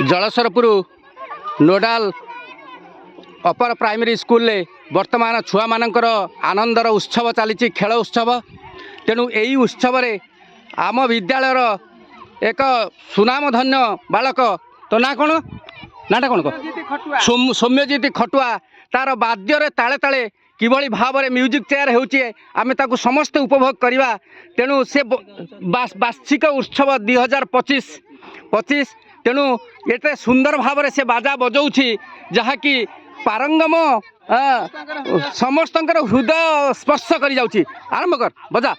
जलसरपुर नोडाल upper primary school रे वर्तमान छुआ मानकर आनंदर उत्सव चली खेल उत्सव। तेणु यही उत्सव रे आम विद्यालयर एक सुनामधन्य बालक तो ना कौन नाटा कौन सौम्यजीत खटुआ तार बाद्यर ताले ताले किभली भाव में म्यूजिक चेयर होचे आमे ताकू समस्त उपभोग करवा। तेणु से वार्षिक उत्सव 2025 तेणु एते सुंदर भाव में से बाजा बजाऊँगी जहाँकि पारंगम समस्त हृदय स्पर्श कर जाऊँगी। आरंभ कर बजा।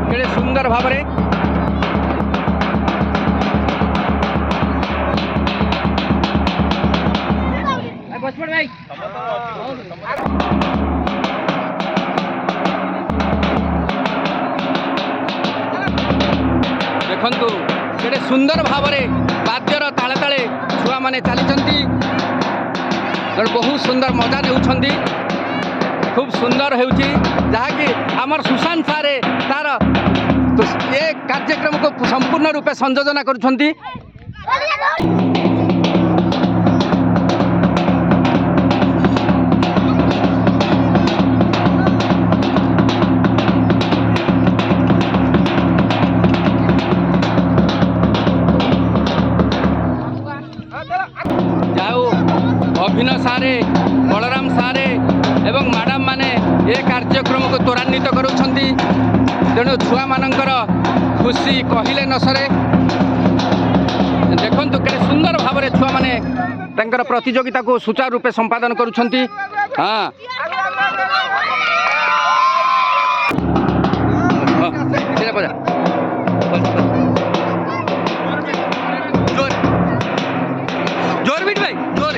केड़े सुंदर भाव में देखु केड़े सुंदर भाव में बाद्यर ताले ताले छुआ माने चली बहुत सुंदर मजा ने खूब सुंदर हो जहाँकि आमर सुशांत सारे तार ये कार्यक्रम को संपूर्ण रूपे संयोजना करुछंती। अभिनव सारे बलराम सारे एवं मैडम माने ये कार्यक्रम को त्वरान्वित करुछंती। तेणु छुआ मानकर खुशी कहले न सरे। देखंतु के सुंदर भाव में छुआ माने तंकर प्रतियोगिता को सुचारू रूपे संपादन करुछंती। हाँ जोर बीट भाई जोर।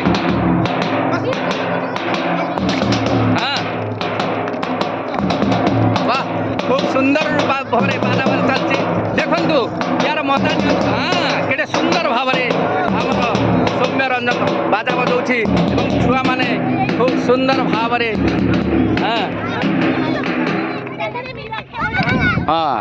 वाह खूब सुंदर भाव में बाजा बाजा चलती। देखु यार मजा। हाँ केटे सुंदर भाव में आम सौम्य रंजन बाजा बजाऊँगी छुआ माने खूब सुंदर भाव में। हाँ हाँ